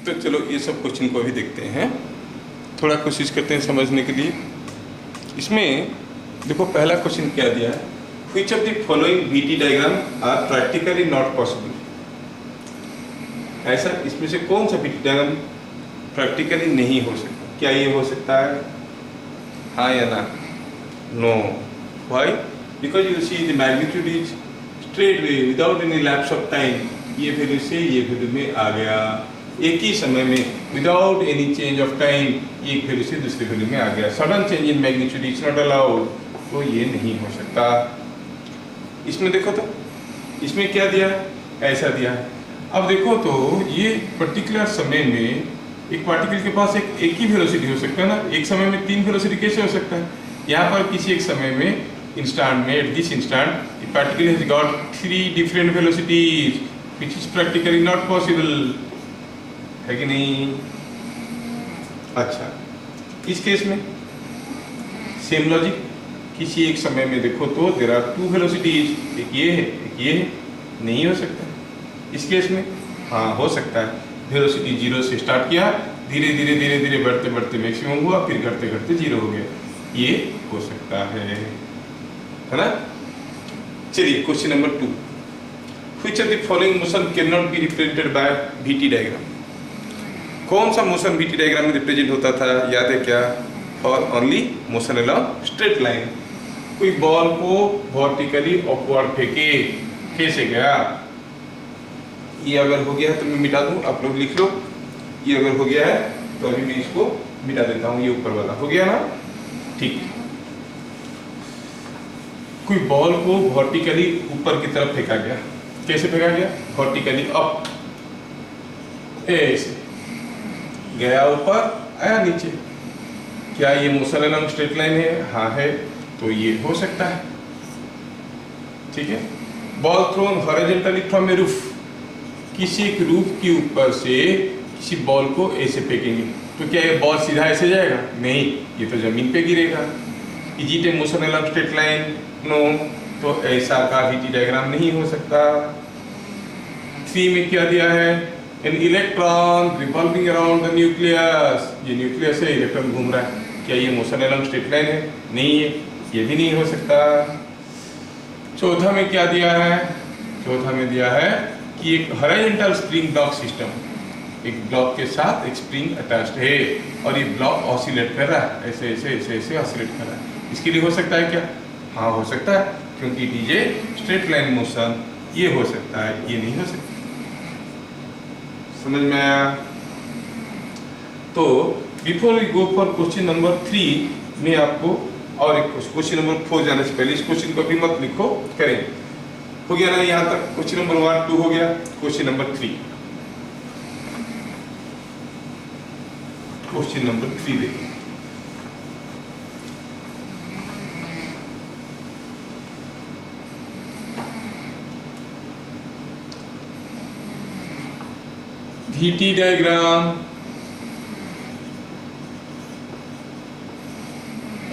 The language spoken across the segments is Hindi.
तो चलो ये सब क्वेश्चन को अभी देखते हैं, थोड़ा कोशिश करते हैं समझने के लिए। इसमें देखो पहला क्वेश्चन क्या दिया है, which of the following VT diagram are practically not possible. ऐसा इसमें से कौन सा VT डायग्राम प्रैक्टिकली नहीं हो सकता? क्या ये हो सकता है? हाँ या ना? No. Why? Because you see the magnitude is straight way without any lapse of time. ये वैल्यू से ये वैल्यू में आ गया एक ही समय में, without any change of time, एक वैल्यू से दूसरी वैल्यू में आ गया। Sudden change in magnitude is not allowed, तो ये नहीं हो सकता। इसमें देखो तो इसमें क्या दिया है, ऐसा दिया है। अब देखो तो ये पर्टिकुलर समय में एक पार्टिकल के पास एक ही वेलोसिटी हो सकता है ना, एक समय में 3 वेलोसिटी कैसे हो सकता है? यहाँ पर किसी एक समय में इंस्टेंट में, at this instant particle has got 3 different velocities which is practically not possible, है कि नहीं? अच्छा, इस केस में सेम लॉजिक, किसी एक समय में देखो तो देयर आर 2 वेलोसिटीज, एक ये है एक ये है, नहीं हो सकता। इस केस में हाँ हो सकता है, वेलोसिटी 0 से स्टार्ट किया, धीरे धीरे धीरे धीरे बढ़ते बढ़ते मैक्सिमम हुआ, फिर घटते घटते 0 हो गया, ये हो सकता है ना? चलिए question number 2, which of the following motion can not be represented by VT diagram. कौन सा मोशन VT डायग्राम में रिप्रेजेंट होता था, याद है क्या? For only motion along straight line. कोई बॉल को वर्टिकली अपवर्ड फेंके, कैसे गया? ये अगर हो गया है तो मैं मिटा दूं, आप लोग लिख लो। ये अगर हो गया है तो अभी मैं इसको मिटा देता हूं, ये ऊपर वाला हो गया ना, ठीक। कोई बॉल को वर्टिकली ऊपर की तरफ फेंका गया, कैसे फेंका गया? वर्टिकली अप, ऐसे गया ऊपर, आया नीचे। क्या ये मोशन अलोंग स्ट्रेट लाइन है? हाँ है, तो ये हो सकता है, ठीक है। Ball thrown horizontally from a roof, किसी एक रूफ के ऊपर से किसी बॉल को ऐसे फेंकेंगे तो क्या ये बॉल सीधा ऐसे जाएगा? नहीं, ये तो जमीन पे गिरेगा। Is it a motion along straight line? No, तो ऐसा का VT डायग्राम नहीं हो सकता। 3 में क्या दिया है, an electron revolving around the nucleus, ये न्यूक्लियस है, इलेक्ट्रॉन घूम रहा है, क्या ये मोशन अलोंग स्ट्रेट लाइन है? नहीं है, ये भी नहीं हो सकता। चौथा में क्या दिया है, चौथा में दिया है कि एक हॉरिजॉन्टल स्प्रिंग ब्लॉक सिस्टम, एक ब्लॉक के साथ एक स्प्रिंग अटैच्ड है और ये ब्लॉक ऑसिलेट कर रहा है, ऐसे ऐसे ऐसे ऐसे ऑसिलेट कर रहा है। इसके लिए हो सकता है क्या? हाँ हो सकता है, क्योंकि it is a straight line motion, ये हो सकता है, ये नहीं हो सकता। समझ में आया? तो before we go for question number 3 में आपको और एक क्वेश्चन नंबर 4 जाने से पहले इस क्वेश्चन को भी मत लिखो, करें। हो गया ना यहाँ तक? क्वेश्चन नंबर 1 2 हो गया। क्वेश्चन नंबर 3, क्वेश्चन नंबर 3 देखिए। VT diagram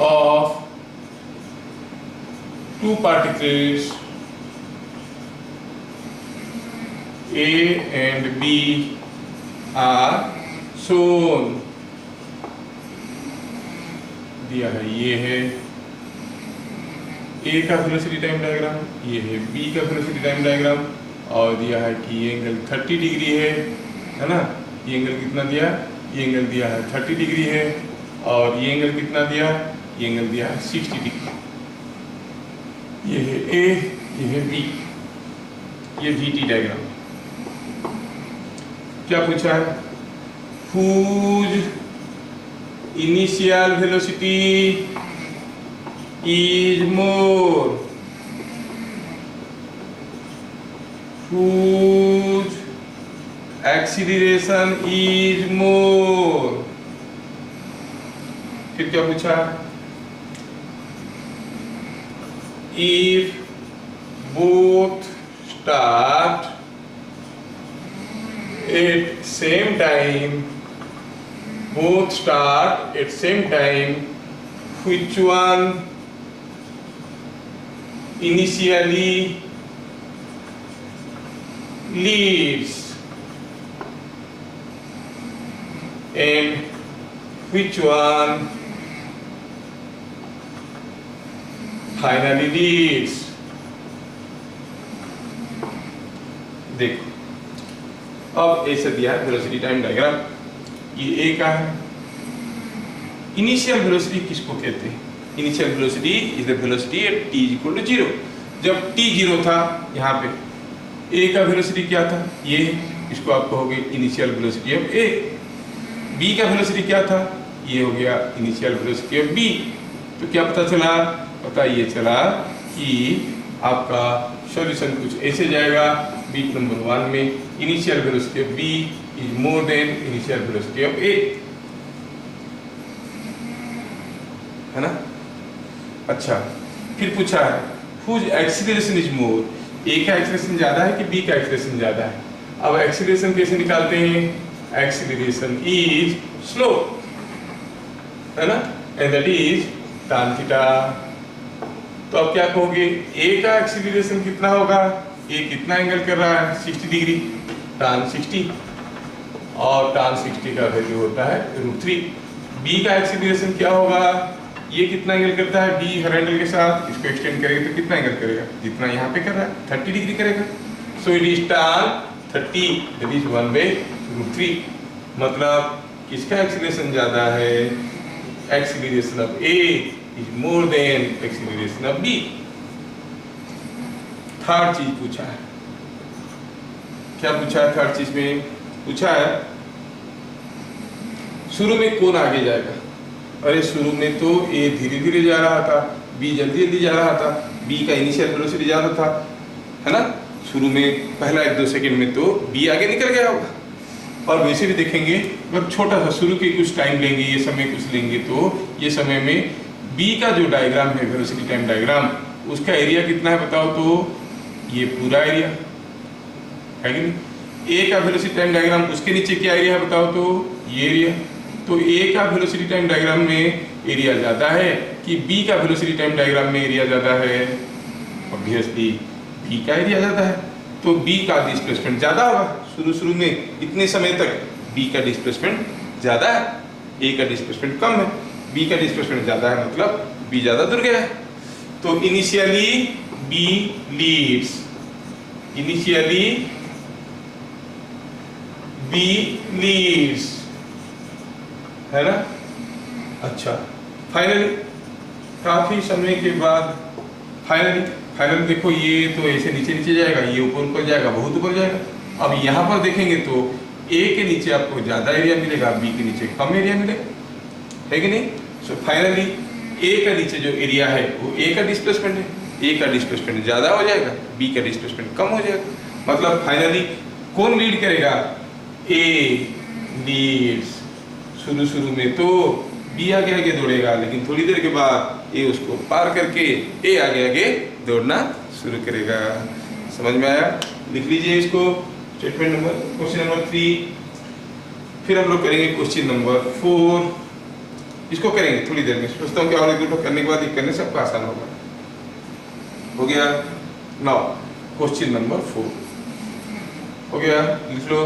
of 2 particles A and B are shown। दिया है, ये है A का वेलोसिटी टाइम डायग्राम, ये है B का वेलोसिटी टाइम डायग्राम, और दिया है कि ये एंगल 30 डिग्री है ना? ये एंगल कितना दिया? ये एंगल दिया है 30 डिग्री है, और ये एंगल कितना दिया? ये एंगल दिया है 60 डिग्री। ये है A, ये है B, ये VT डायग्राम। क्या पूछा है? whose initial velocity is more, whose acceleration is more। फिर क्या पूछा? if both start at same time, both start at same time, which one initially leads? and which one finally leads? देखो अब ऐसा दिया है वेलोसिटी टाइम डायग्राम, ये ए का है। इनिशियल वेलोसिटी किसको कहते हैं? Initial velocity is the velocity at t equal to 0। जब t 0 था यहाँ पे a का वेलोसिटी क्या था? ये, इसको आप कहोगे initial velocity of a। b का वेलोसिटी क्या था? ये हो गया इनिशियल वेलोसिटी ऑफ b। तो क्या पता चला? पता ये चला कि आपका सॉल्यूशन कुछ ऐसे जाएगा, बीट नंबर 1 में initial velocity of b is more than initial velocity of a, है ना? अच्छा, फिर पूछा है whose acceleration is more, a का एक्सीलरेशन ज्यादा है कि b का एक्सीलरेशन ज्यादा है? अब एक्सीलरेशन कैसे निकालते हैं? एक्सीलरेशन इज स्लोप, है ना, and that is tan theta. तो अब क्या कहोगे? a का एक्सीलरेशन कितना होगा? a कितना एंगल कर रहा है? 60 डिग्री, tan 60, और tan 60 का वैल्यू होता है √3। b का एक्सीलरेशन क्या होगा? ये कितना एंगल करता है? b हर एंगल के साथ, इसको एक्सटेंड करेंगे तो कितना एंगल करेगा? जितना यहाँ पे कर रहा है 30 डिग्री करेगा। So it is tan 30, that is 1/√3। मतलब किसका एक्सीलरेशन ज्यादा है? Acceleration of a is more then acceleration of b। Third चीज पूछा है, क्या पूछा है? थर्ड चीज में पूछा है शुरू में कौन आगे जाएगा? अरे शुरू में तो a धीरे धीरे जा रहा था, b जल्दी जल्दी जा रहा था, b का इनिशियल वेलोसिटी ज्यादा था, है ना? शुरू में पहला 1-2 सेकंड में तो b आगे निकल गया होगा। और वैसे भी देखेंगे मतलब छोटा सा शुरू के कुछ टाइम लेंगे, ये समय कुछ लेंगे, तो ये समय में b का जो डायग्राम है वेलोसिटी टाइम डायग्राम, उसका एरिया कितना है बताओ? तो ये पूरा एरिया है कि नहीं? a का वेलोसिटी टाइम डायग्राम, उसके नीचे क्या एरिया है बताओ? तो ये एरिया। तो a का वेलोसिटी टाइम डायग्राम में एरिया ज्यादा है कि b का वेलोसिटी टाइम डायग्राम में एरिया ज्यादा है? ऑब्वियसली b का एरिया ज्यादा है, तो b का डिस्प्लेसमेंट ज्यादा होगा। शुरू में इतने समय तक b का डिस्प्लेसमेंट ज्यादा है, a का डिस्प्लेसमेंट कम है। b का डिस्प्लेसमेंट ज्यादा है मतलब b ज्यादा दूर गया है। तो initially b leads, initially b leads, है ना? अच्छा, फाइनली काफी समय के बाद फाइनली देखो, ये तो ऐसे नीचे नीचे जाएगा, ये ऊपर जाएगा, बहुत ऊपर जाएगा। अब यहाँ पर देखेंगे तो a के नीचे आपको ज्यादा एरिया मिलेगा, b के नीचे कम एरिया मिलेगा, है कि नहीं? सो फाइनली a का नीचे जो एरिया है वो a का डिस्प्लेसमेंट है, a का डिस्प्लेसमेंट ज्यादा हो जाएगा, b का डिस्प्लेसमेंट कम हो जाएगा। मतलब फाइनली कौन लीड करेगा? a leads. शुरू में तो b आगे आगे दौड़ेगा, लेकिन थोड़ी देर के बाद a उसको पार करके a आगे दौड़ना शुरू करेगा। समझ में आया? लिख लीजिए इसको, स्टेटमेंट नंबर, क्वेश्चन नंबर 3। फिर हम लोग करेंगे क्वेश्चन नंबर 4, इसको करेंगे थोड़ी देर में। सोचता हूँ कि और एक दो करने के बाद ये करने सबको आसान होगा। हो गया? नाउ क्वेश्चन नंबर 4 हो गया, लिख लो।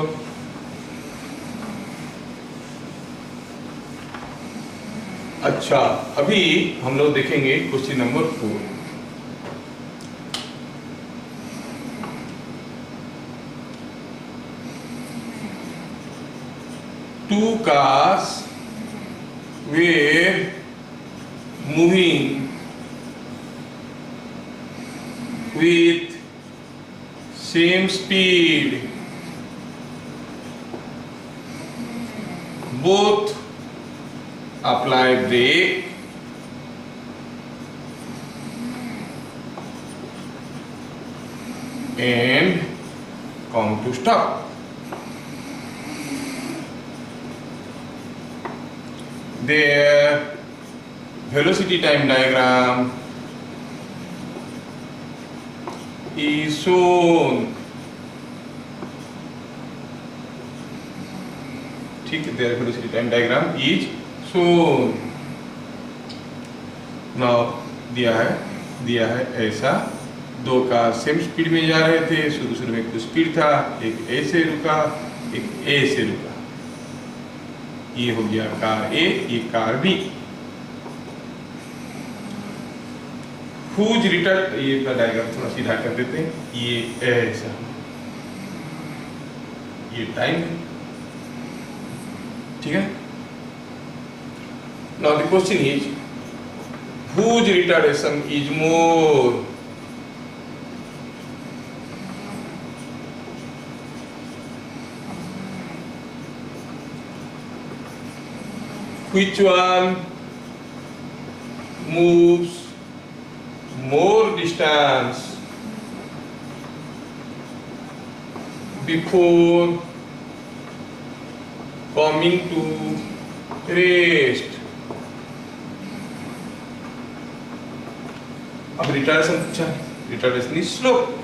अच्छा, अभी हम लोग देखेंगे question number 4। Two cars were moving with same speed. Both apply brake and come to stop. Their velocity time diagram is shown. ठीक है, their velocity time diagram is shown. Now दिया है ऐसा, दो कार सेम स्पीड में जा रहे थे। शुरू में कुछ स्पीड था, एक ए से रुका, एक ए से रुका। ये हो गया कार ए, ये कार बी। हुज रिटर्न, ये डायग्राम थोड़ा सीधा कर देते हैं, ये ऐसा, ये टाइम है, ठीक है। Now the question is whose retardation is more, which one moves more distance before coming to rest। अब रिटार्डेशन पूछा है, रिटार्डेशन इज स्लोप,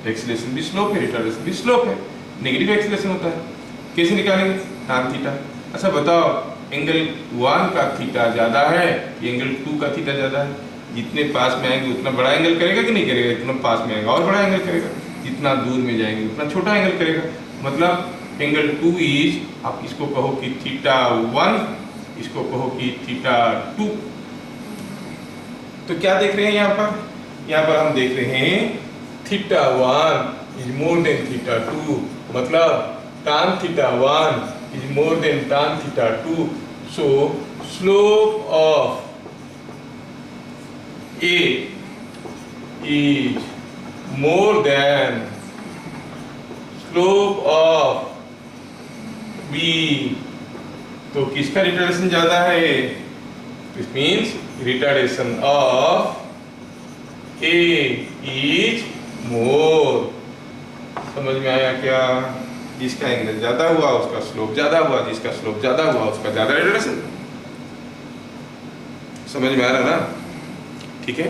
एक्सीलरेशन भी स्लोप है, रिटार्डेशन भी स्लोप है, नेगेटिव एक्सीलरेशन होता है। कैसे निकालेंगे? tan theta. अच्छा बताओ, एंगल 1 का थीटा ज्यादा है कि एंगल 2 का थीटा ज्यादा है? जितने पास में आएंगे उतना बड़ा एंगल करेगा कि नहीं करेगा? इतना पास में आएगा और बड़ा एंगल करेगा, जितना दूर में जाएंगे उतना छोटा एंगल करेगा। मतलब एंगल 2 इज, आप इसको कहो कि थीटा 1, इसको कहो कि थीटा 2। तो क्या देख रहे हैं यहाँ पर? यहाँ पर हम देख रहे हैं theta 1 is more then theta 2, मतलब tan theta 1 is more than tan theta 2, so slope of A is more than slope of B। तो किसका रिटार्डेशन ज्यादा है? This means retardation of A is more। समझ में आया क्या? जिसका एंगल ज्यादा हुआ उसका स्लोप ज्यादा हुआ, जिसका स्लोप ज्यादा हुआ उसका ज्यादा रिटार्डेशन। समझ में आ रहा ना? ठीक है।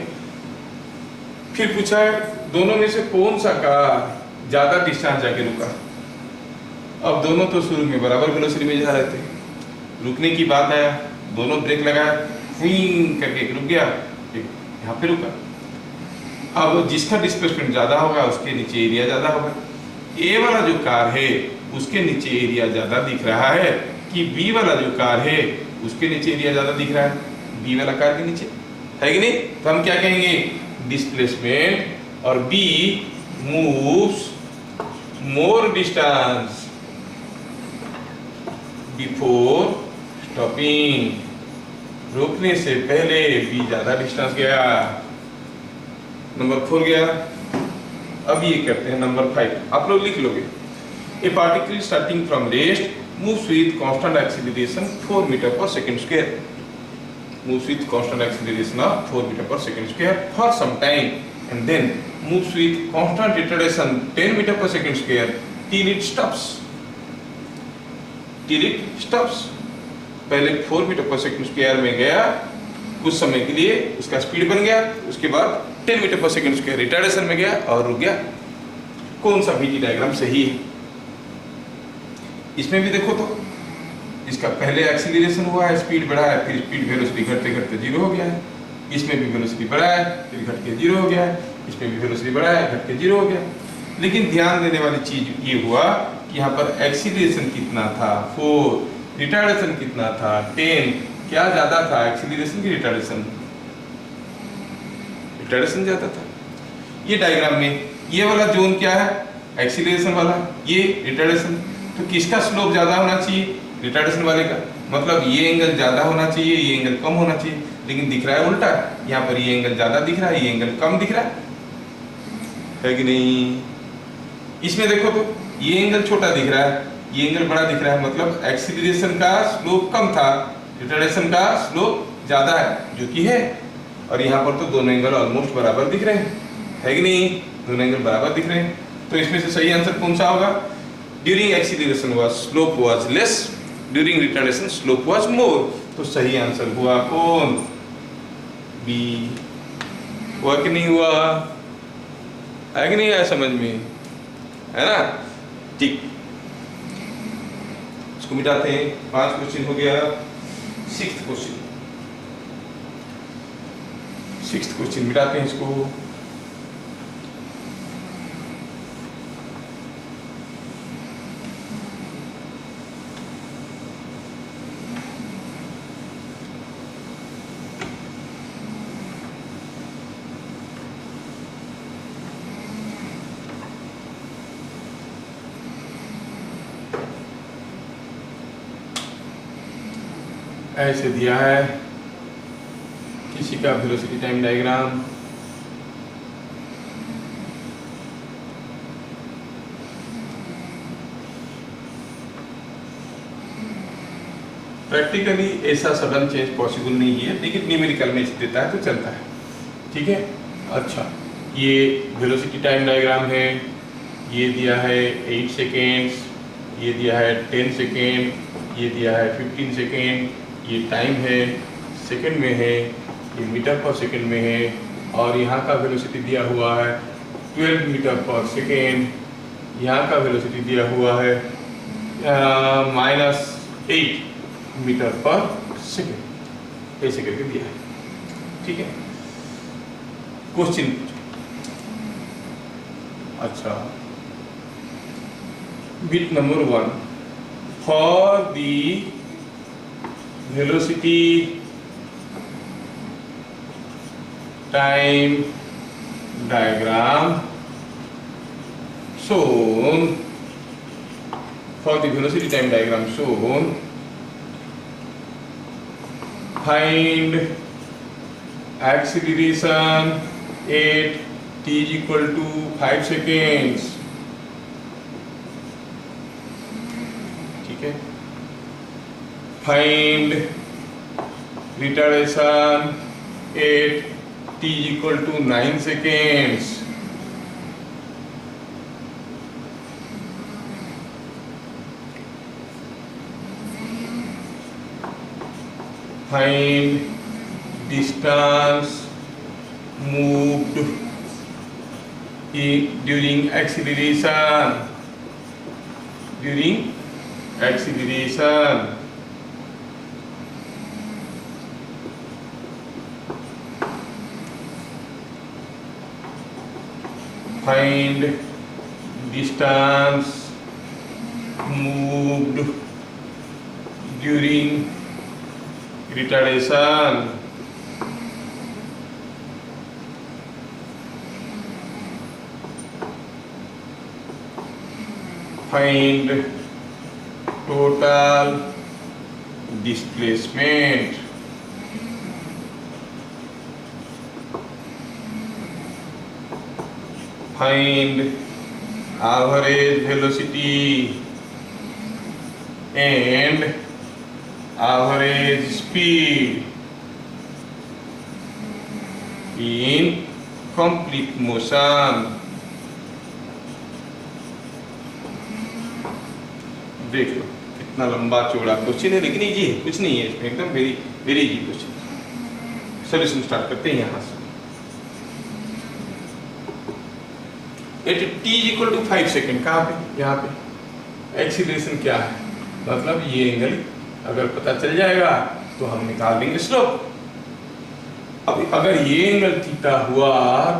फिर पूछा है दोनों में से कौन सा कार ज्यादा डिस्टेंस जाके रुका। अब दोनों तो शुरू में बराबर वेलोसिटी में जा रहे थे, रुकने की बात आया, दोनों ब्रेक लगाया, फिंग करके एक रुक गया, एक यहाँ पे रुका। अब जिसका डिस्प्लेसमेंट ज्यादा होगा उसके नीचे एरिया ज्यादा होगा। ए वाला जो कार है उसके नीचे एरिया ज्यादा दिख रहा है कि बी वाला जो कार है उसके नीचे एरिया ज्यादा दिख रहा है? बी वाला कार के नीचे, है कि नहीं? तो हम क्या कहेंगे? डिस्प्लेसमेंट और B moves more distance before stopping, रोकने से पहले बी ज्यादा डिस्टेंस गया। नंबर 4 गया। अब ये करते हैं नंबर 5, आप लोग लिख लोगे। A particle starting from rest moves with constant acceleration 4 metre पर second square, moves with constant acceleration of 4 meter per second square for some time and then moves with constant retardation 10 meter per second square till it stops, till it stops। पहले 4 मीटर पर सेकंड स्क्वायर में गया, कुछ समय के लिए उसका स्पीड बन गया, उसके बाद 10 मीटर पर सेकंड स्क्वायर रिटार्डेशन में गया और रुक गया। कौन सा VT डायग्राम सही है? इसमें भी देखो तो इसका पहले एक्सीलरेशन हुआ है, स्पीड बढ़ा है, फिर स्पीड वेलोसिटी घटते घटते 0 हो गया है। इसमें भी वेलोसिटी बढ़ा है, फिर घट के 0 हो गया है। इसमें भी वेलोसिटी बढ़ा है, घट के 0 हो गया। लेकिन ध्यान देने वाली चीज ये हुआ कि यहाँ पर एक्सीलरेशन कितना था 4, रिटार्डेशन कितना था 10। क्या ज्यादा था, एक्सीलरेशन की रिटार्डेशन? रिटार्डेशन ज्यादा था। ये डायग्राम में ये वाला जोन क्या है? एक्सीलरेशन वाला, ये रिटार्डेशन। तो किसका स्लोप ज्यादा होना चाहिए? रिटार्डेशन वाले का। मतलब ये एंगल ज्यादा होना चाहिए, ये एंगल कम होना चाहिए, लेकिन दिख रहा है उल्टा। यहाँ पर ये एंगल ज्यादा दिख रहा है, ये एंगल कम दिख रहा है कि नहीं? इसमें देखो तो ये एंगल छोटा दिख रहा है, ये एंगल बड़ा दिख रहा है, मतलब एक्सीलरेशन का स्लोप कम था, रिटार्डेशन का स्लोप ज्यादा है, जो कि है। और यहाँ पर तो दोनों एंगल ऑलमोस्ट बराबर दिख रहे हैं, है कि नहीं? दोनों एंगल बराबर दिख रहे हैं। तो इसमें से सही आंसर कौन सा होगा? During acceleration was slope was less, during retardation slope was more. तो सही आंसर हुआ कौन? बी। हुआ कि नहीं हुआ? है कि नहीं आया समझ में? है ना? ठीक, इसको मिटाते हैं। 5 क्वेश्चन हो गया। 6th क्वेश्चन, 6th क्वेश्चन मिटाते हैं इसको। ऐसे दिया है किसी का वेलोसिटी टाइम डायग्राम। प्रैक्टिकली ऐसा सडन चेंज पॉसिबल नहीं है, लेकिन न्यूमेरिकल में देता है तो चलता है, ठीक है। अच्छा, ये वेलोसिटी टाइम डायग्राम है, ये दिया है 8 सेकेंड्स, ये दिया है 10 सेकेंड, ये दिया है 15 सेकेंड, ये टाइम है सेकेंड में है, ये मीटर पर सेकेंड में है, और यहाँ का वेलोसिटी दिया हुआ है 12 मीटर पर सेकेंड, यहाँ का वेलोसिटी दिया हुआ है -8 मीटर पर सेकेंड, ऐसे करके दिया है, ठीक है। क्वेश्चन, अच्छा, bit number 1, for the velocity time diagram shown, for the velocity time diagram shown, find acceleration at t is equal to 5 seconds, ठीक है। find retardation at t is equal to 9 seconds, find distance moved during acceleration, find distance moved during retardation, find total displacement, find average velocity and average speed in complete motion। देख लो कितना लंबा चौड़ा क्वेश्चन है, लेकिन इजी है, कुछ नहीं है इसमें, एकदम very very easy question. Solution start करते हैं यहाँ से। At t equal to 5 second, कहाँ पे? यहाँ पे। एक्सीलरेशन क्या है, मतलब ये एंगल अगर पता चल जाएगा तो हम निकाल देंगे स्लोप। अब अगर ये एंगल थीटा हुआ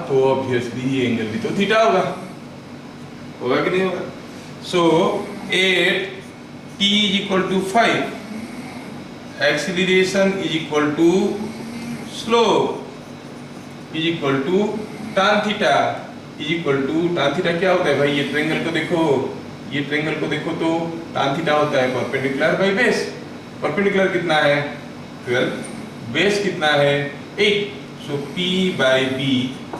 तो ऑब्वियसली ये एंगल भी तो थीटा होगा कि नहीं होगा? सो eight t is equal to 5, acceleration is equal to slope is equal to tan theta is equal to tan theta क्या होता है भाई? ये ट्रायंगल को देखो, ये ट्रायंगल को देखो तो tan थीटा होता है परपेंडिकुलर बाई बेस। परपेंडिकुलर कितना है 12, बेस कितना है 8, सो p बाई b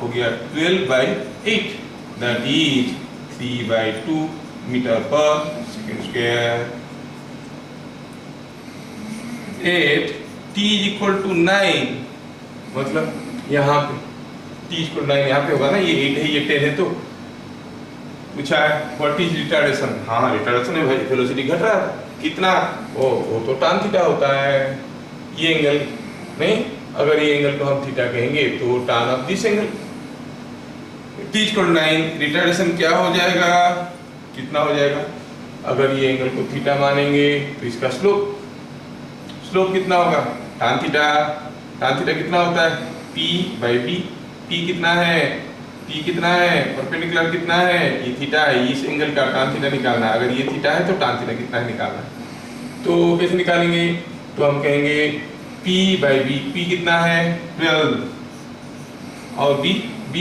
हो गया 12 बाई 8, दैट इज 3/2 मीटर पर second square. At t is equal to 9, मतलब यहाँ पे t is equal to 9 यहाँ पे होगा ना, ये 8 है ये 10 है, तो पूछा है व्हाट इज रिटार्डेशन। हाँ रिटार्डेशन है भाई, वेलोसिटी घट रहा है कितना, वो तो tan थीटा होता है। ये एंगल नहीं, अगर ये एंगल को हम थीटा कहेंगे तो tan of this angle. t is equal to 9, retardation क्या हो जाएगा, कितना हो जाएगा? अगर ये एंगल को थीटा मानेंगे तो इसका स्लोप कितना होगा tan थीटा। tan थीटा कितना होता है p बाई b। p कितना है, p कितना है, परपेंडिकुलर कितना है, ये थीटा है, इस एंगल का tan थीटा निकालना है। अगर ये थीटा है तो tan थीटा कितना है निकालना है। तो कैसे निकालेंगे? तो हम कहेंगे p बाई b, p कितना है 12, और b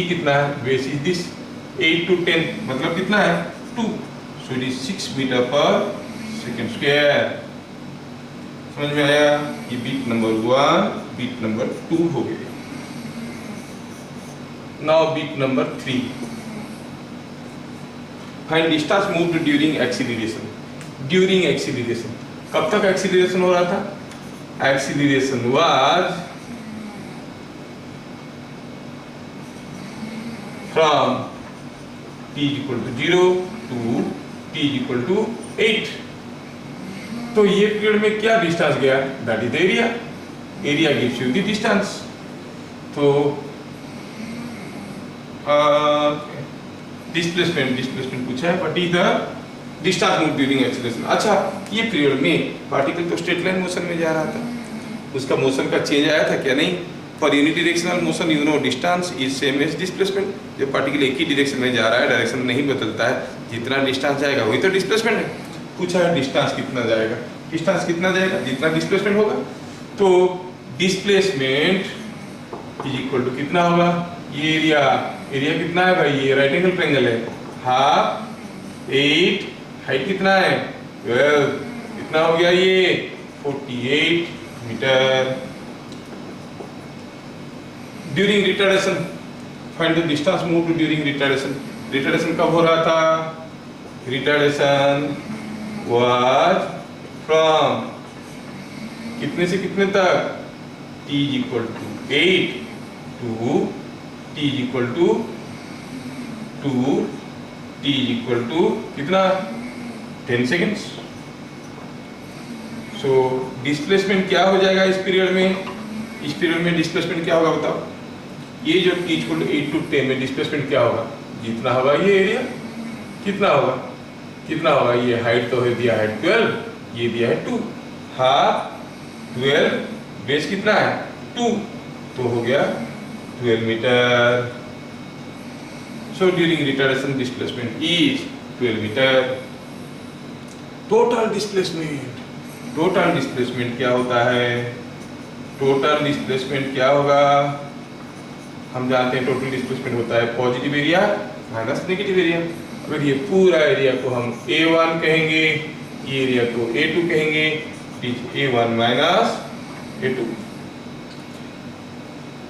कितना है, बेस इज दिस 8 to 10, मतलब कितना है 2, सो इट इज 6 मीटर पर सेकेंड स्क्वायर। समझ में आया? ये बीट नंबर 1, बीट नंबर 2 हो गया। Now bit number 3, find distance moved during acceleration. During acceleration, कब तक एक्सीलरेशन हो रहा था? Acceleration was from t = 0 to t = 8। तो ये पीरियड में क्या डिस्टेंस गया? That is area. Area gives you the distance. तो डिस्प्लेसमेंट पूछा है, what is the distance moved during acceleration. अच्छा, ये पीरियड में पार्टिकल तो स्ट्रेट लाइन मोशन में जा रहा था, उसका मोशन का चेंज आया था क्या? नहीं। For unidirectional motion you know distance is same as displacement. जब पार्टिकल एक ही डायरेक्शन में जा रहा है, डायरेक्शन नहीं बदलता है, जितना डिस्टेंस जाएगा वही तो डिस्प्लेसमेंट है। पूछा है डिस्टेंस कितना जाएगा, डिस्टेंस कितना जाएगा? जितना डिस्प्लेसमेंट होगा। तो डिस्प्लेसमेंट इज इक्वल टू कितना होगा? ये एरिया, एरिया कितना है भाई? ये राइट एंगल ट्रायंगल है, हाफ 8, हाइट कितना है? 12, कितना हो गया ये? 48 metre. During retardation, find the distance moved during retardation. Retardation कब हो रहा था? रिटार्डेशन वाज फ्रॉम कितने से कितने तक? t = 8 टू t = 2, t = कितना? 10 सेकेंड्स। सो डिस्प्लेसमेंट क्या हो जाएगा इस पीरियड में? इस पीरियड में डिस्प्लेसमेंट क्या होगा बताओ? ये जो t = 8 to 10 में डिस्प्लेसमेंट क्या होगा? जितना होगा ये एरिया, कितना होगा? कितना होगा? ये हाइट तो है दिया है 12, ये दिया है 2, हाफ 12, बेस कितना है? 2, तो हो गया 12 metre. So during retardation displacement is 12 metre. Total displacement, total displacement क्या होता है? टोटल डिस्प्लेसमेंट क्या होगा? हम जानते हैं टोटल डिस्प्लेसमेंट होता है positive area minus negative area. अगर ये पूरा एरिया को हम A1 कहेंगे, ये एरिया को A2 कहेंगे, A1 माइनस A2।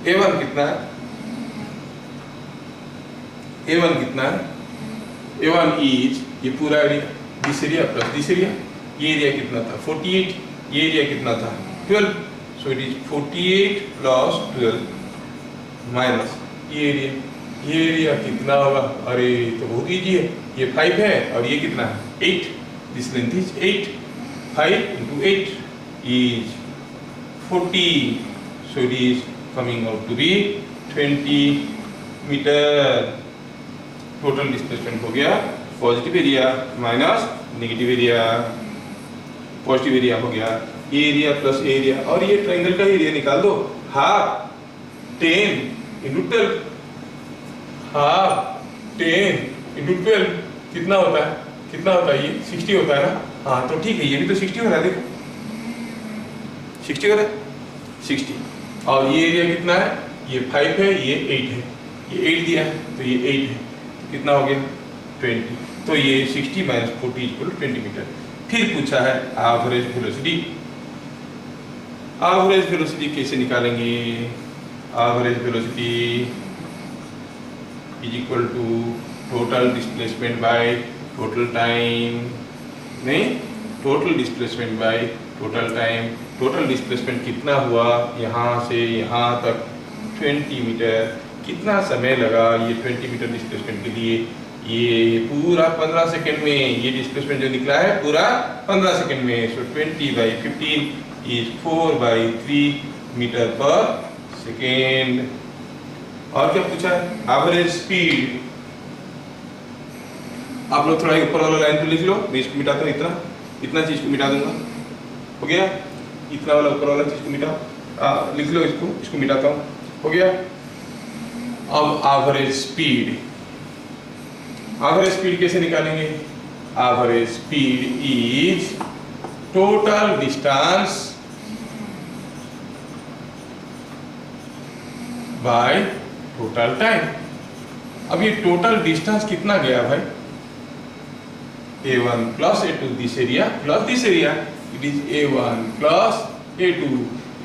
A1 कितना है? A1 कितना है? A1 इज ये पूरा area, this area plus this area. ये एरिया कितना था? 48। ये एरिया कितना था? 12। So it is 48 plus 12 minus ये एरिया। ये एरिया कितना होगा? अरे तो बहुत इजी है, ये 5 है और ये कितना है? 8। This length is 8, 5 into 8 is 40. So it is coming out to be 20 metre. Total displacement हो गया positive area minus negative area. Positive area हो गया ये एरिया प्लस एरिया, और ये ट्रायंगल का एरिया निकाल दो। हाफ 10 into 12, हाफ 10 into 12 कितना होता है? कितना होता है? ये 60 होता है ना? हाँ तो ठीक है, ये भी तो 60 हो रहा है, देखो 60 हो रहा है, 60। और ये एरिया कितना है? ये 5 है, ये 8 है, ये 8 दिया है तो ये 8 है, तो कितना हो गया? 20। तो ये 60 माइनस 40 = 20 मीटर। फिर पूछा है एवरेज वेलोसिटी। एवरेज वेलोसिटी कैसे निकालेंगे? Average velocity is equal to total displacement by total time, नहीं, total displacement by total time. Total displacement कितना हुआ? यहाँ से यहाँ तक 20 मीटर। कितना समय लगा ये 20 मीटर डिस्प्लेसमेंट के लिए? ये पूरा 15 सेकंड में ये डिस्प्लेसमेंट जो निकला है पूरा 15 सेकंड में। सो 20/15 इज 4/3 मीटर पर सेकेंड। और क्या पूछा है? Average speed. आप लोग थोड़ा ऊपर वाला लाइन पे लिख लो, मैं इसको मिटाता हूँ। इतना चीज को मिटा दूंगा, हो गया? इतना वाला ऊपर वाला चीज को मिटा, लिख लो इसको मिटाता हूँ, हो गया? अब एवरेज स्पीड, एवरेज स्पीड कैसे निकालेंगे? Average speed is total distance by total time. अब ये टोटल डिस्टेंस कितना गया भाई? A1 plus A2 this area plus this area, it is A1 plus A2।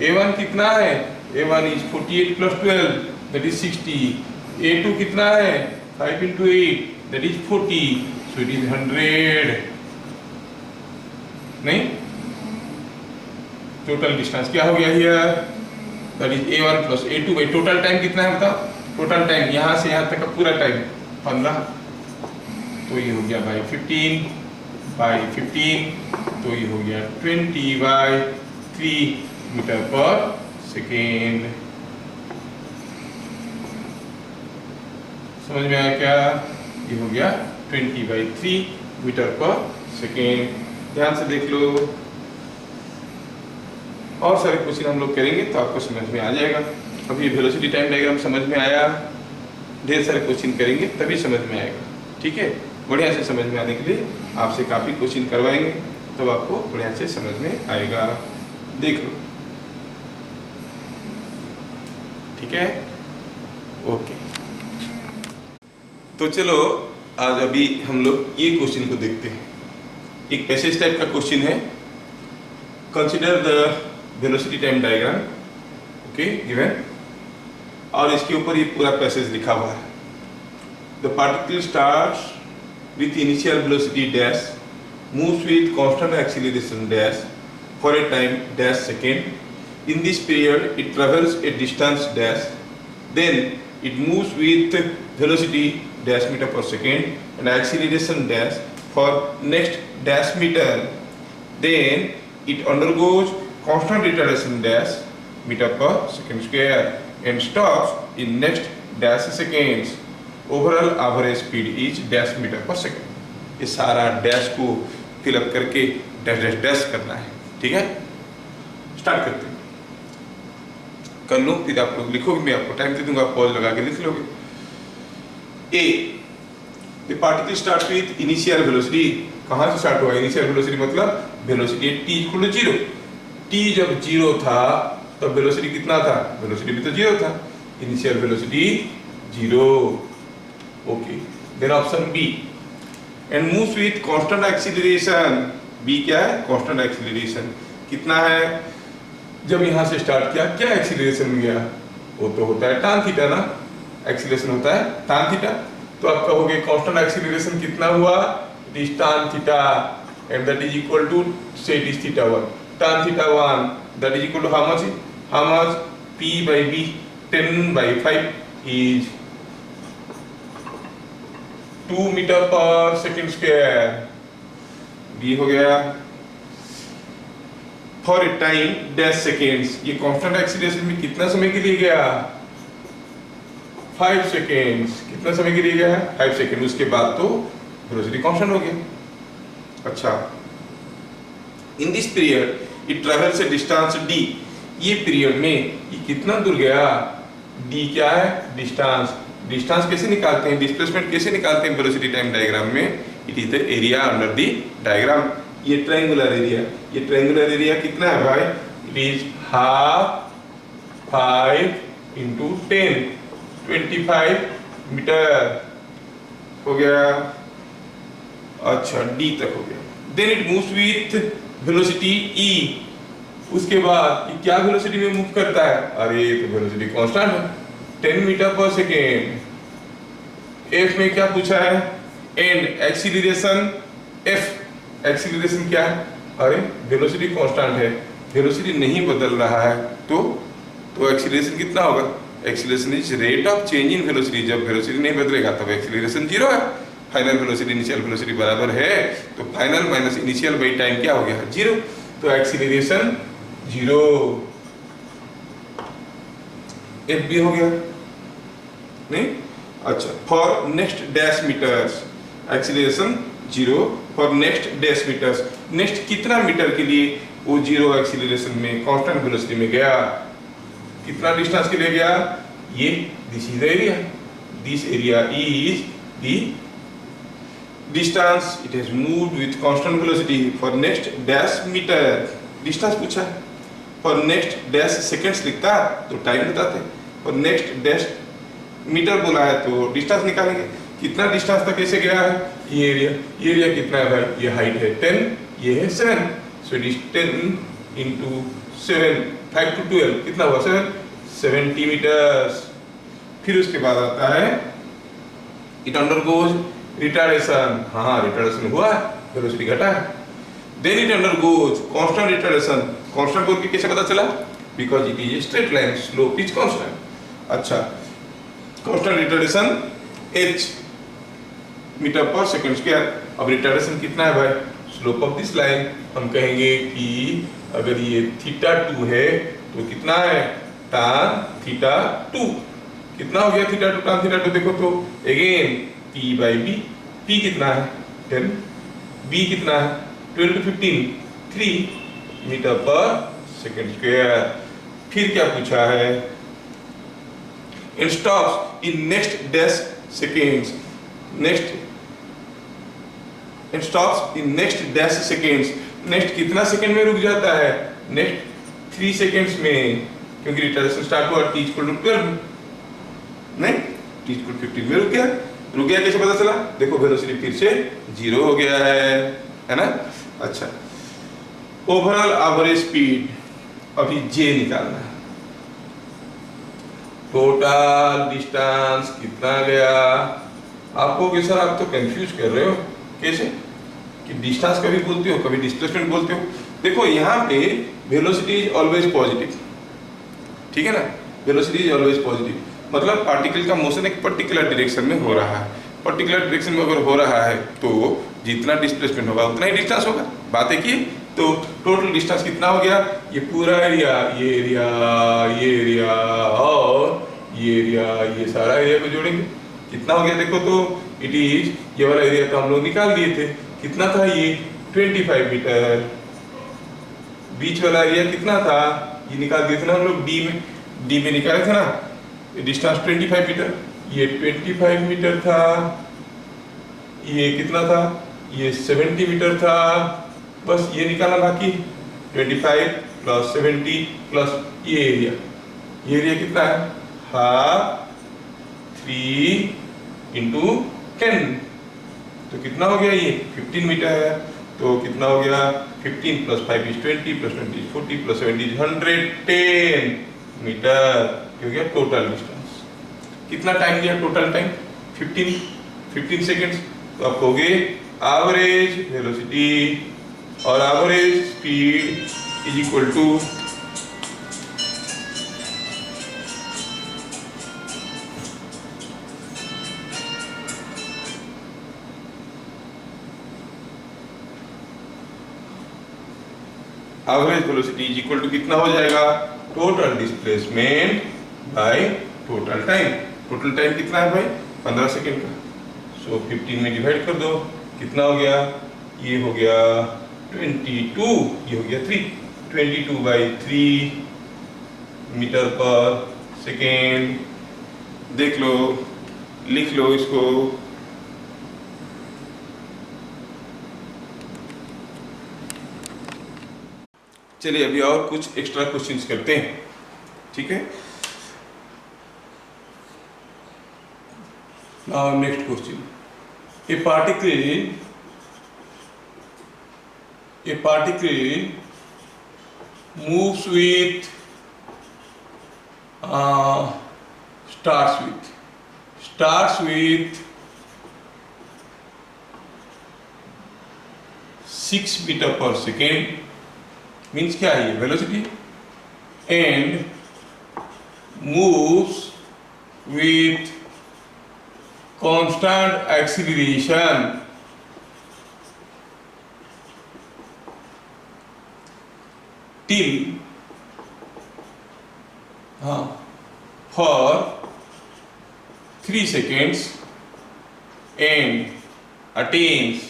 A1 कितना है? A1 is 48 plus 12 that is 60। A2 कितना है? 5 into 8 that is 40, so it is 100। नहीं, टोटल डिस्टेंस क्या हो गया here? That is A1 plus A2 by total time कितना है बताओ? टोटल टाइम यहाँ से यहाँ तक का पूरा टाइम 15, तो ये हो गया बाई 15 बाई 15, तो ये हो गया 20/3 मीटर पर सेकेंड। समझ में आया क्या? ये हो गया 20/3 मीटर पर सेकेंड। ध्यान से देख लो, और सारे क्वेश्चन हम लोग करेंगे तो आपको समझ में आ जाएगा। अभी वेलोसिटी टाइम डायग्राम समझ में आया, ढेर सारे क्वेश्चन करेंगे तभी समझ में आएगा। ठीक है, बढ़िया से समझ में आने के लिए आपसे काफ़ी क्वेश्चन करवाएंगे तब आपको बढ़िया से समझ में आएगा। देख लो, ठीक है, ओके। तो चलो आज अभी हम लोग ये क्वेश्चन को देखते हैं। एक पैसेज टाइप का क्वेश्चन है। Consider the velocity time diagram, okay, given, और इसके ऊपर ये पूरा पैसेज लिखा हुआ है। The particle starts with initial velocity dash, moves with constant acceleration dash for a time dash second. In this period, it travels a distance dash. Then it moves with velocity dash meter per second and acceleration dash for next dash meter. Then it undergoes constant retardation dash meter per second square and stops in next dash seconds. Overall average speed is dash metre पर सेकेंड। ये सारा डैश को फिलअप करके डैश डैश डैश करना है। ठीक है, स्टार्ट करते हैं। कर लो, फिर आप लोग लिखोगे, मैं आपको टाइम दे दूंगा, पॉज लगा के लिख लोगे। A, the particle start with initial velocity. कहाँ से स्टार्ट हुआ? इनिशियल वेलोसिटी मतलब velocity t equal to 0। T जब 0 था तब वेलोसिटी कितना था? वेलोसिटी भी तो 0 था। Initial velocity 0। Okay, then option B, and moves with constant acceleration. B क्या है? Constant acceleration. कितना है? जब यहां से स्टार्ट किया क्या एक्सीलरेशन गया? वो तो होता है tan थीटा ना, एक्सीलरेशन होता है tan थीटा। तो आप कहोगे कांस्टेंट एक्सीलरेशन कितना हुआ? It is tan theta and that is equal to, say it is theta 1, tan theta 1 that is equal to how much? How much? p/b 10/5 is 2 metre पर सेकेंड स्क्वायर। बी हो गया। For a time dash seconds, ये कांस्टेंट एक्सीलरेशन में कितना समय के लिए गया? 5 सेकेंड्स। कितना समय के लिए गया है? 5 सेकेंड। उसके बाद तो वेलोसिटी कांस्टेंट हो गया। अच्छा, in this period it travels A distance d। ये पीरियड में ये कितना दूर गया? d क्या है? डिस्टेंस। डिस्टेंस कैसे निकालते हैं? डिस्प्लेसमेंट कैसे निकालते हैं वेलोसिटी टाइम डायग्राम में? It is the area under the diagram. ये ट्रायंगुलर एरिया, ये ट्रायंगुलर एरिया कितना है भाई? It is half 5 into 10, 25 metre हो गया। अच्छा, डी तक हो गया। Then it moves with velocity e। उसके बाद ये क्या वेलोसिटी में मूव करता है? अरे तो वेलोसिटी कांस्टेंट है, 10 मीटर पर सेकेंड। एफ में क्या पूछा है? And acceleration F. एक्सीलरेशन क्या है? अरे वेलोसिटी कांस्टेंट है, वेलोसिटी नहीं बदल रहा है, तो एक्सीलरेशन कितना होगा? Acceleration is rate of change in velocity. जब वेलोसिटी नहीं बदलेगा तब एक्सीलरेशन 0 है। फाइनल वेलोसिटी इनिशियल वेलोसिटी बराबर है, तो final minus initial by time क्या हो गया? 0। तो एक्सीलरेशन 0। एफ भी हो गया नहीं? अच्छा, for next dash metres acceleration 0 for next dash metres. Next कितना मीटर के लिए वो 0 एक्सीलरेशन में कांस्टेंट वेलोसिटी में गया? कितना डिस्टेंस के लिए गया? ये this is the area, this area is the distance it has moved with constant velocity for next dash metre. Distance पूछा है, फॉर नेक्स्ट डैश सेकंड्स लिखता तो टाइम बताते, और नेक्स्ट डैश मीटर बोला है तो डिस्टेंस निकालेंगे। कितना डिस्टेंस तक कैसे गया है? ये एरिया कितना है भाई? ये हाइट है 10, ये है 7, so it is 10 into 7, 5 to 12 कितना हुआ 7, 70 मीटर्स। फिर उसके बाद आता है इट अंडरगोज रिटार्डेशन, हाँ रिटार्डेशन हुआ, वेलोसिटी घटा है। Then it undergoes constant retardation, constant बोल के कैसे पता चला, because it is straight line, slope is constant. अच्छा, कांस्टेंट रिटार्डेशन h मीटर पर सेकंड स्क्वायर। अब रिटार्डेशन कितना है भाई, स्लोप ऑफ दिस लाइन, हम कहेंगे कि अगर ये θ2 है तो कितना है tan θ2, कितना हो गया θ2 tan θ2, देखो तो again p by B, p कितना है 10, b कितना है 12 to 15, 3 मीटर पर सेकंड स्क्वायर। फिर क्या पूछा है, in stops in next dash seconds, next in stops in next dash seconds, next कितना सेकंड में रुक जाता है, नेक्स्ट 3 सेकेंड्स में, क्योंकि रिटार्डेशन स्टार्ट हुआ t इक्वल टू 12, नहीं t इक्वल टू 15 में रुक गया। रुक गया कैसे पता चला, देखो वेलोसिटी फिर से 0 हो गया है ना। अच्छा, ओवरऑल एवरेज स्पीड, अभी j निकालना है, टोटल डिस्टेंस कितना गया। आपको कि सर आप तो कंफ्यूज कर रहे हो, कैसे कि डिस्टेंस कभी बोलते हो कभी डिस्प्लेसमेंट बोलते हो। देखो यहाँ पे वेलोसिटी इज ऑलवेज पॉजिटिव, ठीक है ना, वेलोसिटी इज ऑलवेज पॉजिटिव, मतलब पार्टिकल का मोशन एक पर्टिकुलर डायरेक्शन में हो रहा है, पर्टिकुलर डायरेक्शन में अगर हो रहा है तो जितना डिस्प्लेसमेंट होगा उतना ही डिस्टेंस होगा, बात है कि तो टोटल डिस्टेंस कितना हो गया, ये पूरा एरिया, ये एरिया, ये एरिया और ये एरिया, ये सारा एरिया को जोड़ेंगे कितना हो गया, देखो तो इट इज, ये वाला एरिया तो हम लोग निकाल दिए थे, कितना था ये 25 मीटर, बीच वाला एरिया कितना था, ये निकाल दिए थे ना हम लोग, डी में निकाले थे ना, डिस्टेंस 25 मीटर, ये 25 मीटर था, ये कितना था, ये 70 मीटर था, बस ये निकालना बाकी, 25 प्लस 70 प्लस ये एरिया कितना है, हाफ 3 इंटू 10, तो कितना हो गया, ये 15 मीटर है, तो कितना हो गया 15 plus 5 is 20 plus 20 is 40 plus 70 is 110 metre, हो गया टोटल डिस्टेंस। कितना टाइम दिया, टोटल टाइम 15 सेकेंड्स। तो आप कहोगे एवरेज वेलोसिटी और average speed is equal to average velocity is equal to कितना हो जाएगा, total displacement by total time. Total time कितना है भाई 15 सेकेंड का, सो 15 में डिवाइड कर दो, कितना हो गया, ये हो गया 22, ये हो गया 3, 22/3 मीटर पर सेकेंड। देख लो, लिख लो इसको, चलिए अभी और कुछ एक्स्ट्रा क्वेश्चंस करते हैं, ठीक है। Now next question, a particle moves with starts with 6 metre पर सेकेंड, मीन्स क्या है ये velocity, and moves with constant acceleration till for 3 seconds and attains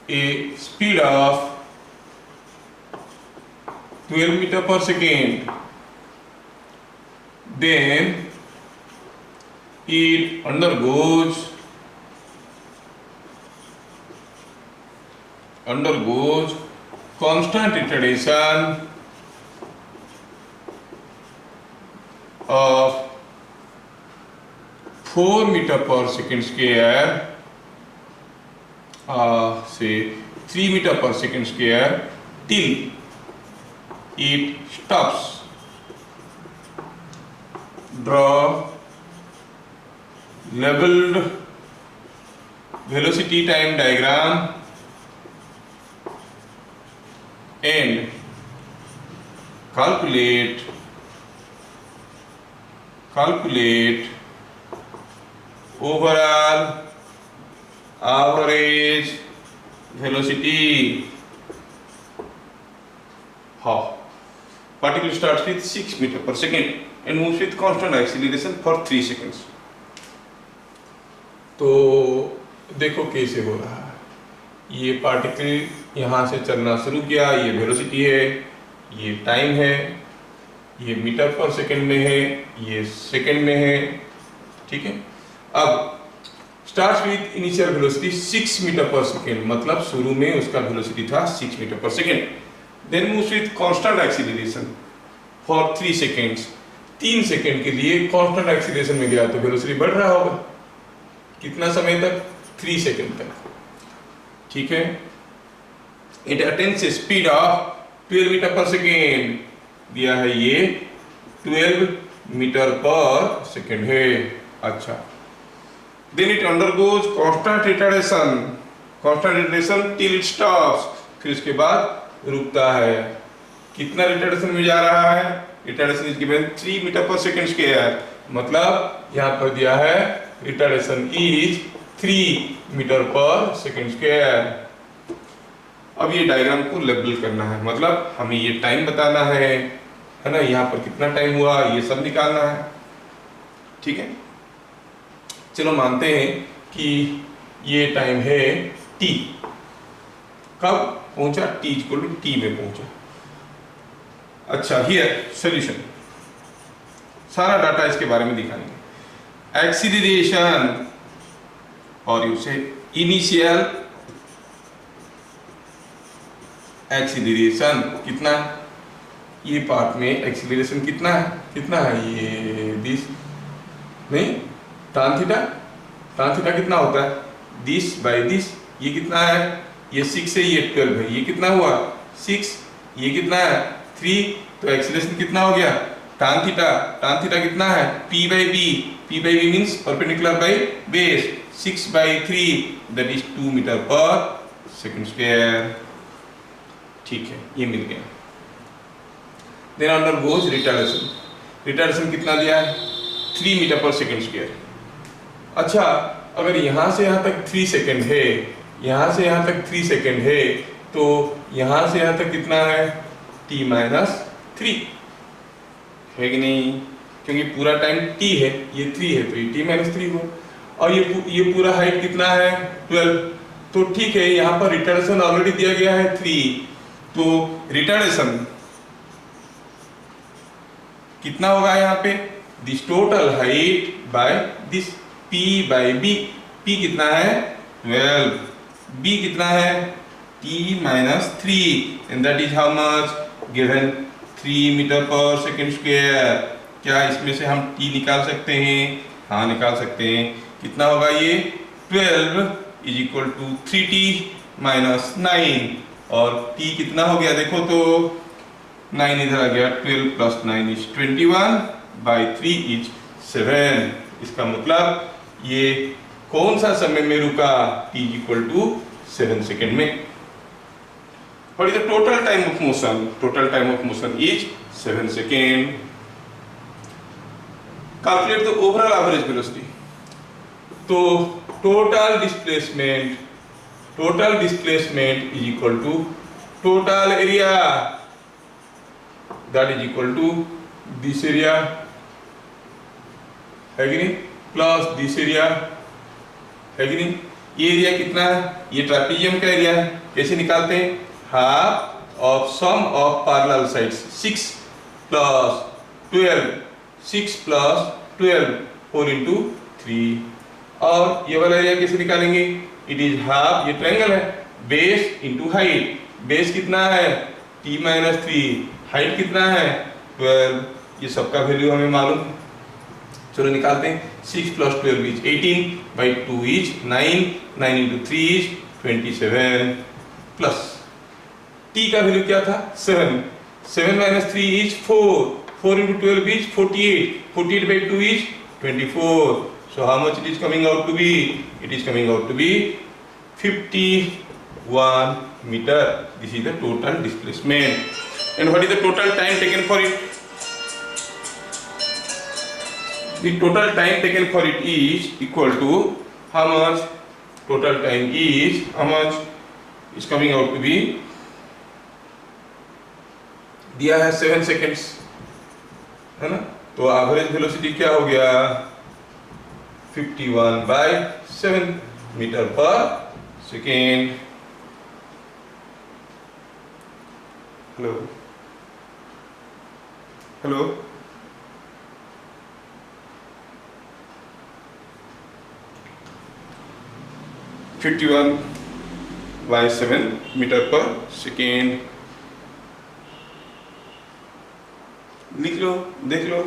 a speed of 12 meter per second, then it undergoes constant retardation of 4 meter per second square say 3 meter per second square till it stops. Draw leveled velocity time diagram and calculate overall average velocity. How? Particle starts with 6 meter per second and moves with constant acceleration for 3 seconds. तो देखो कैसे हो रहा है। ये पार्टिकल यहाँ से चलना शुरू किया, ये वेलोसिटी है, ये टाइम है, ये मीटर पर सेकंड में है, ये सेकंड में है, ठीक है। अब start with initial velocity 6 metre पर सेकंड, मतलब शुरू में उसका वेलोसिटी था 6 मीटर पर second. Then moves with constant acceleration for 3 seconds. 3 second के लिए कांस्टेंट एक्सीलरेशन में गया तो वेलोसिटी बढ़ रहा होगा। कितना समय तक? 3 सेकंड तक, ठीक है। It attains speed of 12 metre पर सेकेंड, दिया है ये 12 मीटर पर सेकेंड है। अच्छा, then it undergoes constant retardation till it stops, फिर उसके बाद रुकता है। कितना रिटार्डेशन में जा रहा है? रिटार्डेशन इज गिवन 3 मीटर पर सेकेंड स्क्वायर, मतलब यहाँ पर दिया है रिटार्डेशन इज 3 मीटर पर सेकेंड स्क्वायर। अब ये डायग्राम को लेबल करना है, मतलब हमें ये टाइम बताना है ना, यहाँ पर कितना टाइम हुआ ये सब निकालना है, ठीक है। चलो मानते हैं कि ये टाइम है t। कब पहुंचा? t इक्वल टू t में पहुंचा। अच्छा, हियर सॉल्यूशन, सारा डाटा इसके बारे में दिखाएंगे। एक्सीलरेशन और यू से इनिशियल एक्सीलरेशन कितना, ये पार्ट में एक्सीलरेशन कितना है? ये दिस नहीं, tan थीटा कितना होता है? This by this. ये कितना है? ये 6 है, ये 12 है, ये कितना हुआ? 6। ये कितना है? 3। तो एक्सीलरेशन कितना हो गया? tan थीटा कितना है? p by b means perpendicular by base, 6/3 that is 2 metre पर सेकेंड स्क्वायर, ठीक है, ये मिल गया। देन अंडरगोज रिटार्डेशन कितना दिया है? 3 मीटर पर सेकेंड स्क्वायर। अच्छा, अगर यहाँ से यहाँ तक 3 सेकेंड है, यहाँ से यहाँ तक 3 सेकेंड है, तो यहाँ से यहाँ तक कितना है? t-3 है कि नहीं? क्योंकि पूरा टाइम t है, ये 3 है, तो ये t-3 हुआ। और ये पूरा हाइट कितना है? 12। तो ठीक है, यहाँ पर रिटार्डेशन ऑलरेडी दिया गया है 3, तो रिटार्डेशन कितना होगा यहाँ पे? This total height by this p by b। p कितना है? 12। b कितना है? t-3 and that is how much? Given 3 metre पर सेकेंड स्क्वायर। क्या इसमें से हम t निकाल सकते हैं? हाँ, निकाल सकते हैं। कितना होगा ये? 12 is equal to 3t minus 9, और t कितना हो गया देखो तो? 9 इधर आ गया, 12 प्लस 9 इज 21/3 इज 7। इसका मतलब ये कौन सा समय में रुका? t इक्वल टू 7 सेकेंड में। What is the total time of motion? Total time of motion is 7 seconds. Calculate the overall average velocity. तो total displacement is equal to total area, that is equal to this area, है कि नहीं, प्लस दिस एरिया, है कि नहीं। ये एरिया कितना है? ये ट्रापेजियम का एरिया है। कैसे निकालते हैं? Half of sum of parallel sides, 6 plus 12, 4 into 3। और ये वाला एरिया कैसे निकालेंगे? इट इज हाफ, ये ट्रायंगल है, बेस इंटू हाइट। बेस कितना है? t-3, हाइट कितना है? 12। ये सबका वैल्यू हमें मालूम है, चलो निकालते हैं। 6 + 12 is 18/2 is 9, 9 into 3 is 27 plus t का वैल्यू क्या था 7, 7 minus 3 is 4, 4 into 12 is 48, 48 by 2 is 24. So how much it is coming out to be? It is coming out to be 51 meter. This is the total displacement. And what is the total time taken for it? The total time taken for it is equal to how much? Total time is how much? Is coming out to be, दिया है 7 सेकेंड्स, है ना? तो एवरेज वेलोसिटी क्या हो गया? 51/7 मीटर पर second. Hello hello, fifty one by 7 metre पर सेकेंड. लिख लो, देख लो.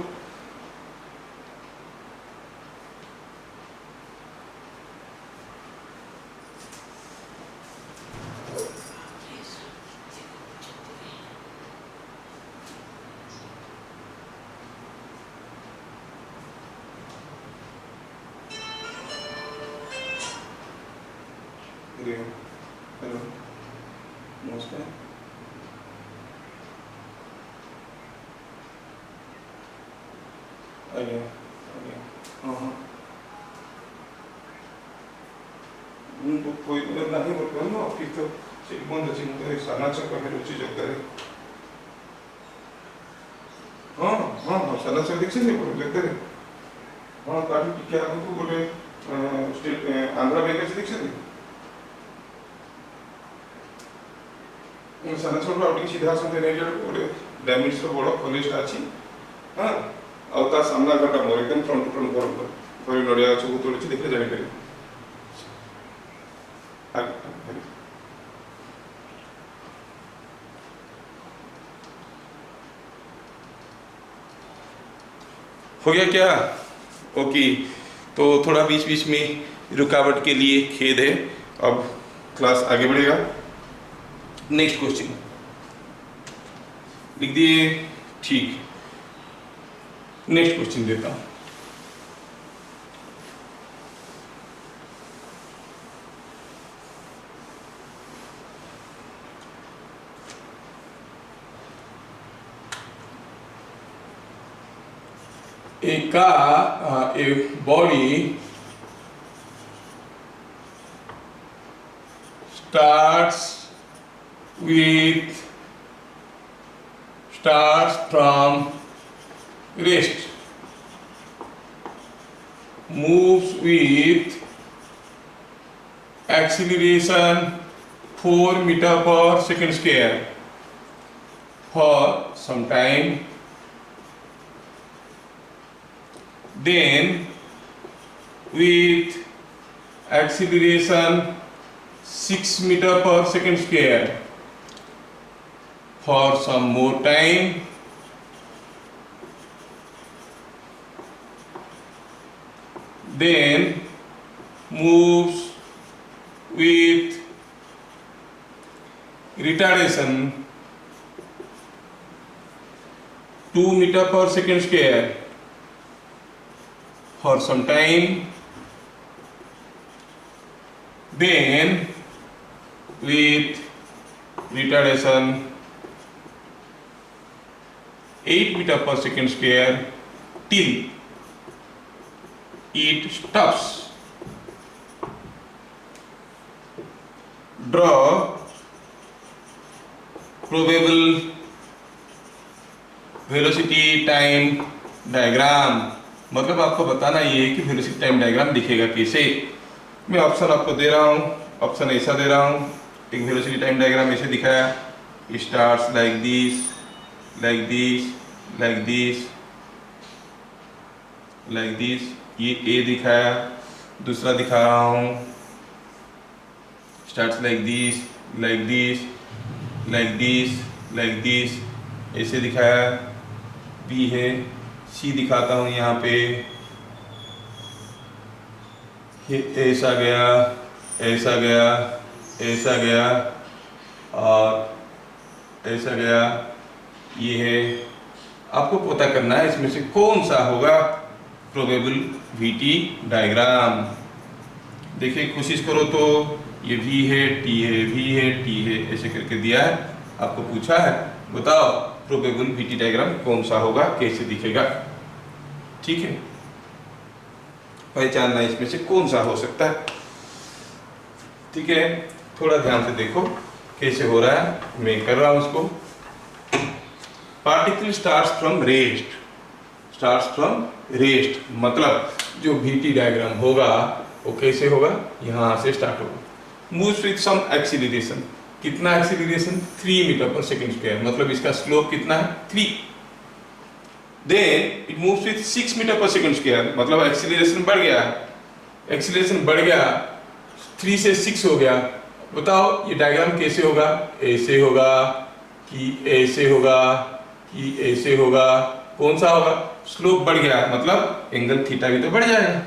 हेलो, नमस्कार. ଆଜ୍ଞା ଆଜ୍ଞା ହଁ ହଁ ମୁଁ ତ କହିଲେ ନାହିଁ ବର୍ତ୍ତମାନ ଅଫିସ୍ ତ ସେଠି ବନ୍ଦ ଅଛି. ମୁଁ ତ ଏ ସାନାଛ ପାଖରେ ଅଛି ଜଗଦାରେ. ହଁ ହଁ ହଁ ସାନାଛ ଦେଖିଛନ୍ତି ଜଗଦାରେ? ହଁ ତାଠୁ ଟିକେ ଆଗକୁ ଗୋଟେ ଆନ୍ଧ୍ରା ବ୍ୟାଙ୍କ ଅଛି, ଦେଖିଛନ୍ତି? ସାନାଛରୁ ଆଉ ଟିକେ ସିଧା ଆସନ୍ତେ ନେଇ ଆଡ଼କୁ ଗୋଟେ ଡାଇମେଣ୍ଡସର ବଡ଼ କଲେଜଟା ଅଛି. ହଁ, ଆଉ ତା ସାମ୍ନା ଘରଟା ମୋର ଏକଦମ ଫ୍ରଣ୍ଟ ଘର ଘରେ ନଡ଼ିଆ ଗଛ ବହୁତ ତୋଳିଛି, ଦେଖିଲେ ଜାଣିପାରିବେ. हो गया क्या? ओके. तो थोड़ा बीच बीच में रुकावट के लिए खेद है. अब क्लास आगे बढ़ेगा. नेक्स्ट क्वेश्चन लिख दिए? ठीक. नेक्स्ट क्वेश्चन देता हूं. a body starts from rest, moves with acceleration 4 meter per second square for some time, then with acceleration 6 meter per second square for some more time, then moves with retardation 2 meter per second square for some time, then with retardation 8 meter per second square till it stops. Draw probable velocity time diagram. मतलब आपको बताना ये है कि वेलोसिटी टाइम डायग्राम दिखेगा कैसे. मैं ऑप्शन आपको दे रहा हूँ. ऑप्शन ऐसा दे रहा हूँ. एक वेलोसिटी टाइम डायग्राम ऐसे दिखाया. Starts like this, like this, like this, like this. ये ए दिखाया. दूसरा दिखा रहा हूँ. Starts like this, like this, like this, like this, ऐसे दिखाया. बी है. सी दिखाता हूँ यहाँ पे. ऐसा गया, ऐसा गया, ऐसा गया और ऐसा गया, ये है। आपको पता करना है इसमें से कौन सा होगा प्रोबेबल VT डायग्राम। देखिए कोशिश करो तो, ये V है, T है, V है, T है, ऐसे करके दिया है, आपको पूछा है बताओ प्रोबेबल VT डायग्राम कौन सा होगा, कैसे दिखेगा। ठीक है, पहचानना इसमें से कौन सा हो सकता है। ठीक है, थोड़ा ध्यान से देखो कैसे हो रहा है, मैं कर रहा हूं उसको। Particle starts from rest, starts from rest मतलब जो VT डायग्राम होगा वो कैसे होगा, यहां से स्टार्ट होगा। मूव्स विथ सम एक्सीलरेशन, कितना एक्सीलरेशन, 3 मीटर पर सेकेंड स्क्वायर, मतलब इसका स्लोप कितना है 3। Then it moves with 6 metre पर सेकेंड स्क्वायर, मतलब एक्सीलरेशन बढ़ गया, एक्सीलरेशन बढ़ गया, 3 से 6 हो गया। बताओ ये डायग्राम कैसे होगा, ऐसे होगा कि ऐसे होगा कि ऐसे होगा, कौन सा होगा, स्लोप बढ़ गया मतलब एंगल थीटा भी तो बढ़ जाएगा।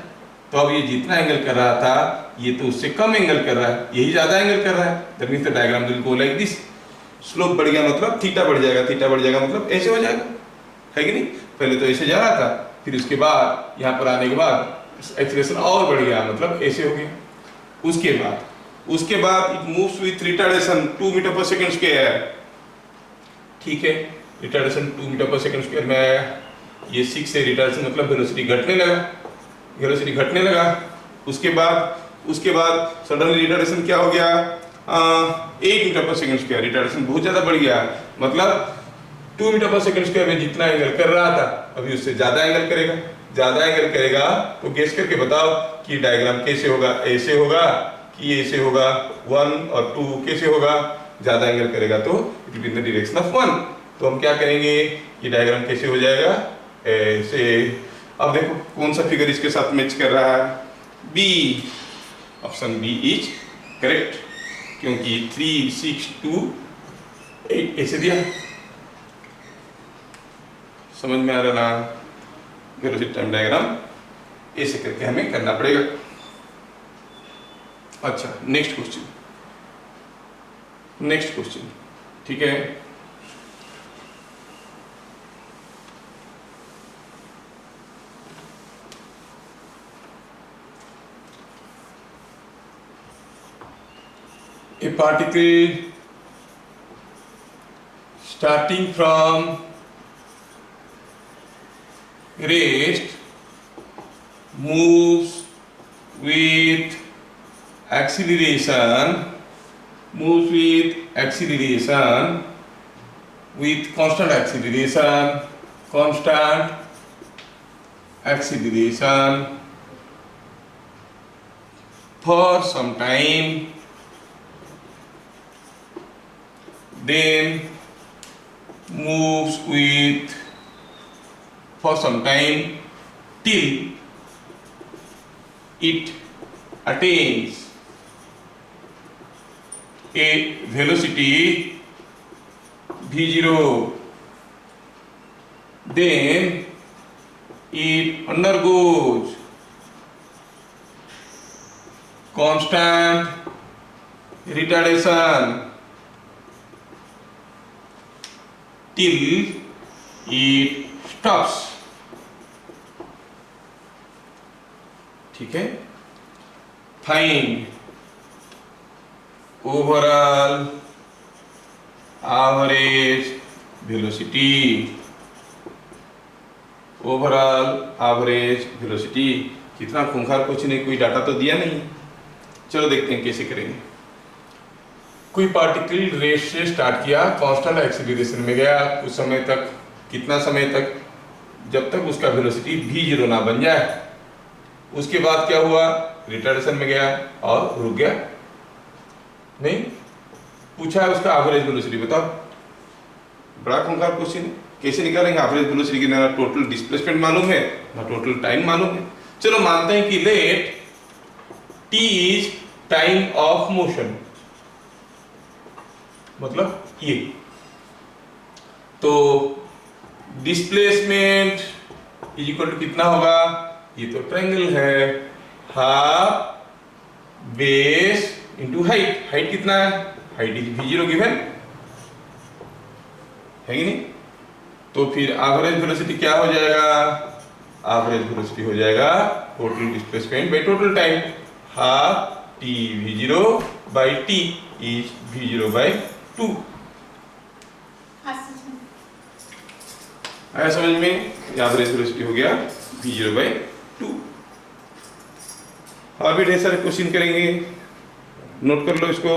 तो अब ये जितना एंगल कर रहा था ये तो उससे कम एंगल कर रहा है, यही ज्यादा एंगल कर रहा है, that means the diagram will go like this. Slope बढ़ गया मतलब थीटा बढ़ जाएगा, थीटा बढ़ जाएगा मतलब ऐसे हो जाएगा, है कि नहीं। पहले तो ऐसे जा रहा था, फिर उसके बाद यहाँ पर आने के बाद एक्सीलरेशन और बढ़ गया मतलब ऐसे हो गया। उसके बाद it moves with retardation 2 metre पर सेकंड स्क्वायर। ठीक है, रिटार्डेशन 2 मीटर पर सेकंड स्क्वायर में ये 6 से रिटार्डेशन मतलब वेलोसिटी घटने लगा, वेलोसिटी घटने लगा। उसके बाद सडनली रिटार्डेशन क्या हो गया, 8 मीटर पर सेकंड स्क्वायर, रिटार्डेशन बहुत ज्यादा बढ़ गया, मतलब 2 मीटर पर सेकंड स्क्वायर में जितना एंगल कर रहा था अभी उससे ज्यादा एंगल करेगा। ज्यादा एंगल करेगा तो गेस करके बताओ कि डायग्राम कैसे होगा, ऐसे होगा कि ऐसे होगा, 1 और 2 कैसे होगा, ज्यादा एंगल करेगा तो it will be in the direction of 1। तो हम क्या करेंगे, ये डायग्राम कैसे हो जाएगा, ऐसे। अब देखो कौन सा फिगर इसके साथ मैच कर रहा है, B, option B is correct, क्योंकि 3, 6, 2, 8 ऐसे दिया। समझ में आ रहा ना, वेलोसिटी टाइम डायग्राम ऐसे करके हमें करना पड़ेगा। अच्छा, नेक्स्ट क्वेश्चन, ठीक है। A particle starting from rest moves with acceleration, with constant acceleration for some time, then moves with for some time till it attains a velocity v0, then it undergoes constant retardation till it stops। ठीक है, फाइंड ओवरऑल एवरेज वेलोसिटी, कितना खूंखार क्वेश्चन है, कोई डाटा तो दिया नहीं। चलो देखते हैं कैसे करेंगे। कोई पार्टिकल रेस से स्टार्ट किया, कांस्टेंट एक्सीलरेशन में गया कुछ समय तक, कितना समय तक, जब तक उसका वेलोसिटी v0 ना बन जाए। उसके बाद क्या हुआ, रिटार्डेशन में गया और रुक गया। नहीं पूछा है उसका एवरेज वेलोसिटी बताओ, बड़ा खूंखार क्वेश्चन है, कैसे निकालेंगे एवरेज वेलोसिटी की, ना टोटल डिस्प्लेसमेंट मालूम है ना टोटल टाइम मालूम है। चलो मानते हैं कि let t is time of motion, मतलब ये, तो डिस्प्लेसमेंट इज इक्वल टू कितना होगा, ये तो ट्रायंगल है, half base into height, height कितना है, हाइट इज v0 गिवन है कि नहीं। तो फिर एवरेज वेलोसिटी क्या हो जाएगा, एवरेज वेलोसिटी हो जाएगा total displacement by total time, half t v0 by t is v0 by 2। आया समझ में, एवरेज वेलोसिटी हो गया v0 बाय 2। और भी ढेर सारे क्वेश्चन करेंगे, नोट कर लो इसको।